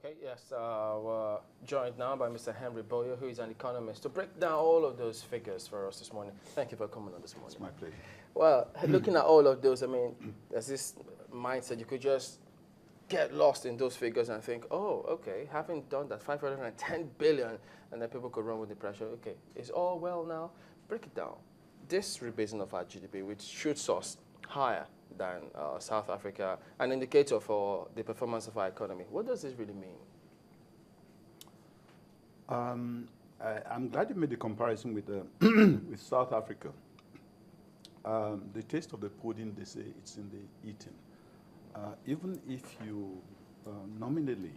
Okay, yes, we're joined now by Mr. Henry BOYO, who is an economist, to break down all of those figures for us this morning. Thank you for coming on this morning. It's my pleasure. Well, looking at all of those, I mean, there's this mindset you could just get lost in those figures and think, oh, okay, having done that, 510 billion, and then people could run with the pressure. Okay, it's all well now. Break it down. This rebasing of our GDP, which shoots us higher than South Africa, an indicator for the performance of our economy. What does this really mean? I'm glad you made the comparison with, with South Africa. The taste of the pudding, they say, it's in the eating. Even if you nominally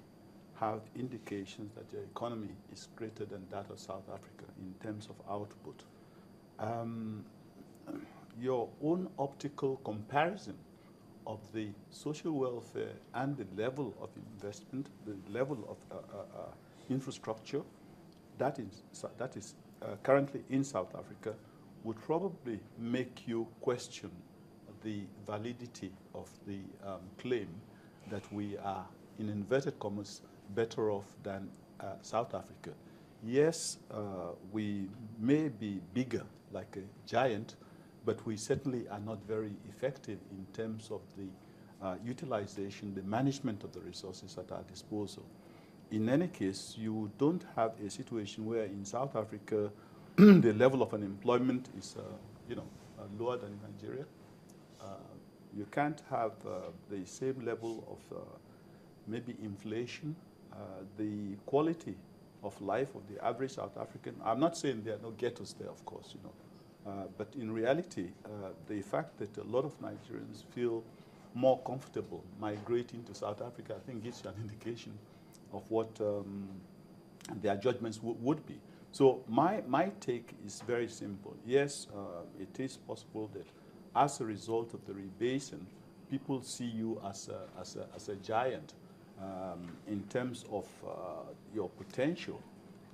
have indications that your economy is greater than that of South Africa in terms of output, your own optical comparison of the social welfare and the level of investment, the level of infrastructure that is currently in South Africa would probably make you question the validity of the claim that we are, in inverted commas, better off than South Africa. Yes, we may be bigger, like a giant, but we certainly are not very effective in terms of the utilization, the management of the resources at our disposal. In any case, you don't have a situation where in South Africa the level of unemployment is lower than in Nigeria. You can't have the same level of maybe inflation, the quality of life of the average South African. I'm not saying there are no ghettos there, of course, but in reality, the fact that a lot of Nigerians feel more comfortable migrating to South Africa, I think gives you an indication of what their judgments would be. So my take is very simple. Yes, it is possible that as a result of the rebasing, people see you as a giant in terms of your potential,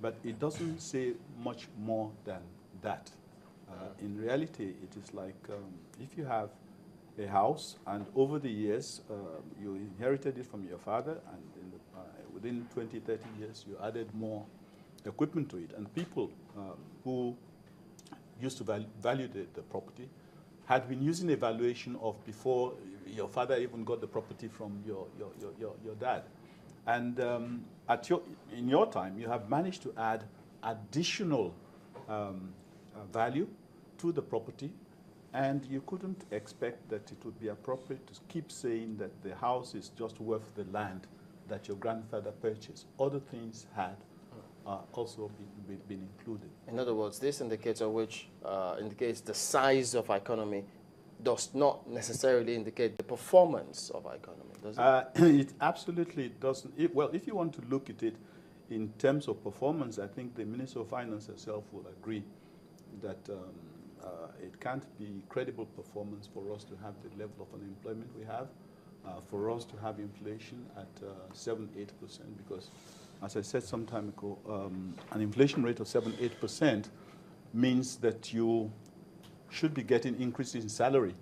but it doesn't say much more than that. In reality, it is like if you have a house and over the years you inherited it from your father, and within 20, 30 years you added more equipment to it, and people who used to value the property had been using a valuation of before your father even got the property from your dad. And in your time, you have managed to add additional value to the property, and you couldn't expect that it would be appropriate to keep saying that the house is just worth the land that your grandfather purchased. Other things had also been included. In other words, this indicator, which indicates the size of our economy, does not necessarily indicate the performance of our economy, does it? It absolutely doesn't. Well, if you want to look at it in terms of performance, I think the Minister of Finance herself will agree that it can't be credible performance for us to have the level of unemployment we have, for us to have inflation at 7-8%, because, as I said some time ago, an inflation rate of 7-8% means that you should be getting increases in salary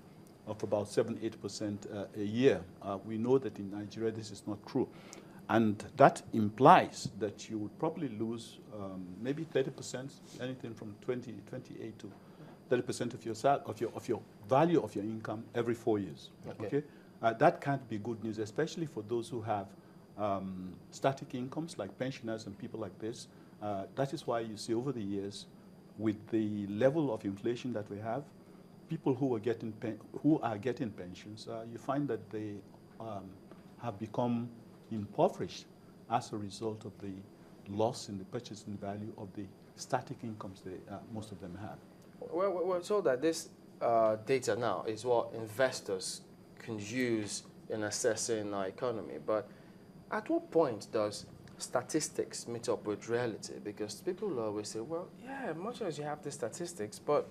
of about 7-8% a year. We know that in Nigeria this is not true. And that implies that you would probably lose maybe 30%, anything from 28 to 30% of your value of your income every 4 years. Okay? That can't be good news, especially for those who have static incomes like pensioners and people like this. That is why you see over the years, with the level of inflation that we have, people who are getting pensions, you find that they have become impoverished as a result of the loss in the purchasing value of the static incomes most of them have. We're told that this data now is what investors can use in assessing our economy, but at what point does statistics meet up with reality? Because people always say, well, yeah, much as you have the statistics, but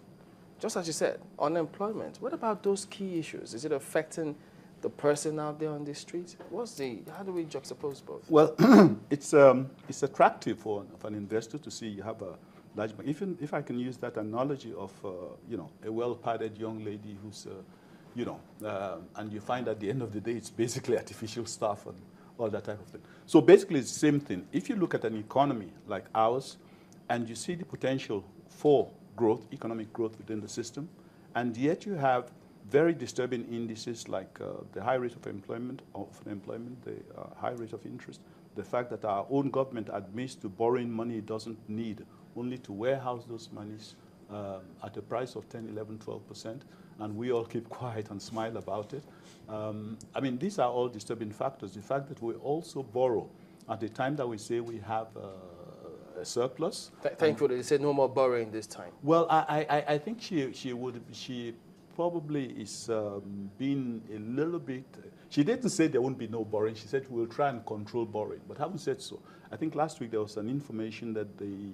just as you said, unemployment, what about those key issues? Is it affecting the person out there on the street? How do we juxtapose both? Well, it's attractive for an investor to see you have a large bank. If I can use that analogy of, a well-padded young lady who's, and you find at the end of the day it's basically artificial stuff all that type of thing. So basically it's the same thing. If you look at an economy like ours and you see the potential for growth, economic growth within the system, and yet you have very disturbing indices like the high rate of unemployment, the high rate of interest, the fact that our own government admits to borrowing money it doesn't need, only to warehouse those monies at a price of 10, 11, 12%, and we all keep quiet and smile about it. I mean, these are all disturbing factors. The fact that we also borrow at the time that we say we have a surplus. Thankfully, they said no more borrowing this time. Well, I think she probably is being a little bit. She didn't say there won't be no borrowing. She said we'll try and control borrowing, but having said so, I think last week there was an information that the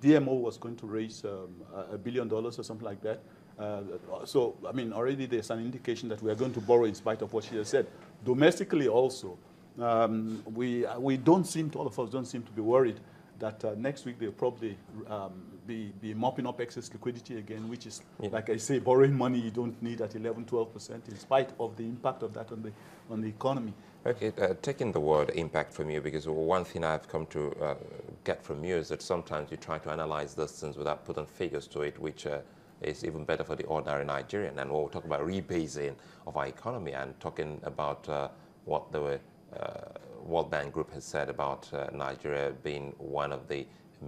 DMO was going to raise $1 billion or something like that. So, I mean, already there's an indication that we are going to borrow in spite of what she has said. Domestically also, we don't seem to, all of us don't seem to be worried that next week they'll probably be mopping up excess liquidity again, which is, like I say, borrowing money you don't need at 11, 12%, in spite of the impact of that on the economy. Okay, taking the word impact from you, because one thing I've come to get from you is that sometimes you try to analyze those things without putting figures to it, which is even better for the ordinary Nigerian. And we'll talk about rebasing of our economy and talking about what the World Bank Group has said about Nigeria being one of the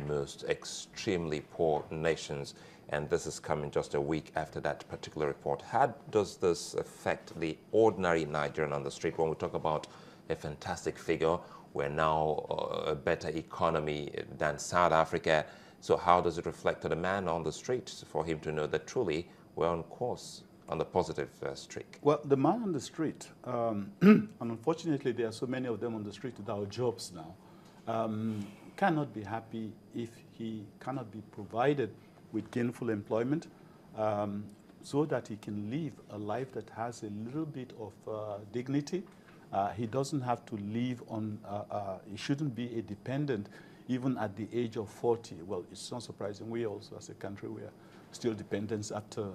most extremely poor nations. And this is coming just a week after that particular report. How does this affect the ordinary Nigerian on the street? When we talk about a fantastic figure, we're now a better economy than South Africa. So how does it reflect to the man on the street for him to know that truly we're on course, on the positive streak? Well, the man on the street, and unfortunately there are so many of them on the street without jobs now, cannot be happy if he cannot be provided with gainful employment so that he can live a life that has a little bit of dignity. He doesn't have to live on, he shouldn't be a dependent even at the age of 40. Well, it's not surprising. We also, as a country, we are still dependents after,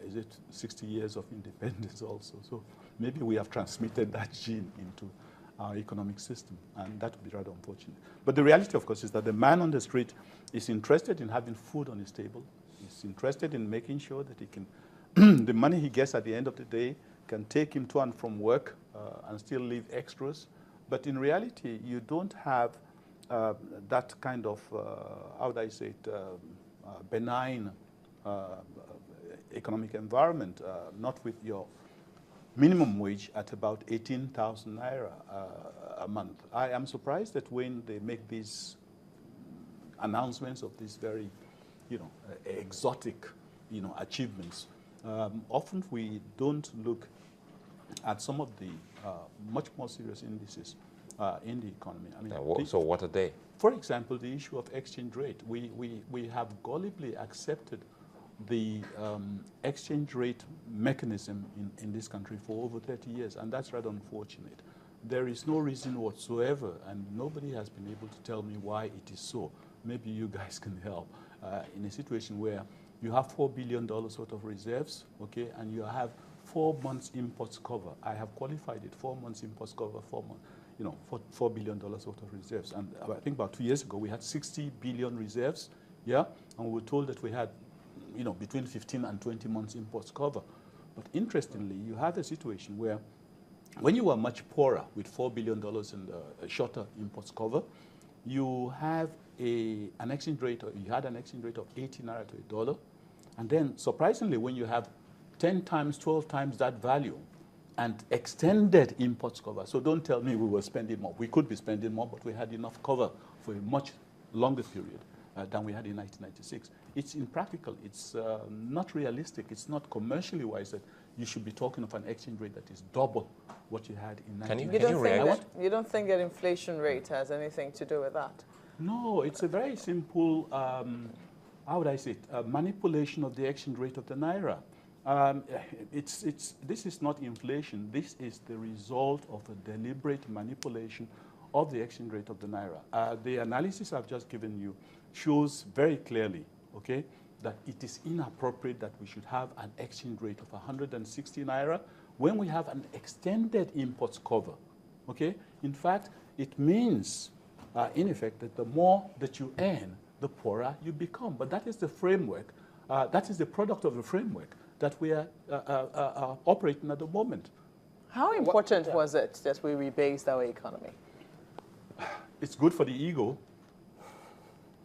is it 60 years of independence also. So maybe we have transmitted that gene into our economic system, and that would be rather unfortunate. But the reality, of course, is that the man on the street is interested in having food on his table. He's interested in making sure that he can, the money he gets at the end of the day can take him to and from work and still leave extras. But in reality, you don't have that kind of, how would I say it, benign economic environment, not with your minimum wage at about 18,000 naira a month. I am surprised that when they make these announcements of these very, exotic, achievements, often we don't look at some of the much more serious indices in the economy. I mean, so what are they? For example, the issue of exchange rate. We have gullibly accepted the exchange rate mechanism in this country for over 30 years, and that's rather unfortunate. There is no reason whatsoever, and nobody has been able to tell me why it is so. Maybe you guys can help. In a situation where you have $4 billion worth of reserves, okay, and you have 4 months imports cover. I have qualified it, 4 months imports cover, 4 months. $4 billion worth of reserves. And I think about 2 years ago, we had 60 billion reserves, yeah? And we were told that we had, between 15 and 20 months imports cover. But interestingly, you have a situation where when you were much poorer with $4 billion and a shorter imports cover, you have an exchange rate, you had an exchange rate of 80 naira to $1. And then surprisingly, when you have 10 times, 12 times that value, and extended imports cover. So don't tell me we were spending more. We could be spending more, but we had enough cover for a much longer period than we had in 1996. It's impractical. It's not realistic. It's not commercially wise that you should be talking of an exchange rate that is double what you had in 1996. You don't think that inflation rate has anything to do with that? No, it's a very simple, how would I say it, manipulation of the exchange rate of the naira. This is not inflation. This is the result of a deliberate manipulation of the exchange rate of the naira. The analysis I've just given you shows very clearly, okay, that it is inappropriate that we should have an exchange rate of 160 naira when we have an extended imports cover Okay? In fact, it means, in effect, that the more that you earn, the poorer you become. But that is the framework, that is the product of the framework that we are operating at the moment. How important was it that we rebased our economy? It's good for the ego.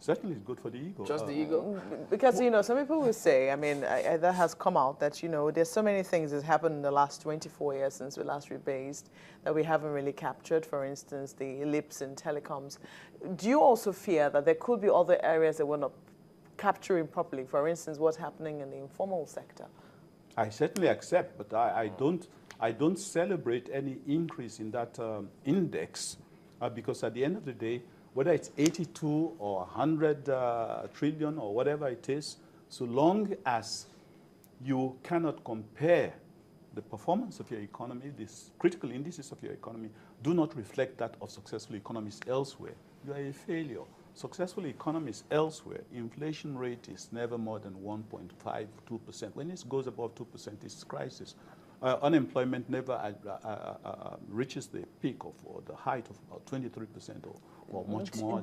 Certainly it's good for the ego. Just the ego? Because, you know, some people will say, I mean, that has come out that, you know, there's so many things that happened in the last 24 years since we last rebased that we haven't really captured. For instance, the leaps in telecoms. Do you also fear that there could be other areas that we're not capturing properly? For instance, what's happening in the informal sector? I certainly accept, but I don't celebrate any increase in that index because at the end of the day, whether it's 82 or 100 trillion or whatever it is, so long as you cannot compare the performance of your economy, these critical indices of your economy do not reflect that of successful economies elsewhere, you are a failure. Successful economies elsewhere, inflation rate is never more than 1.5, 2%. When it goes above 2%, it's crisis. Unemployment never reaches the peak of or the height of about 23% or much more.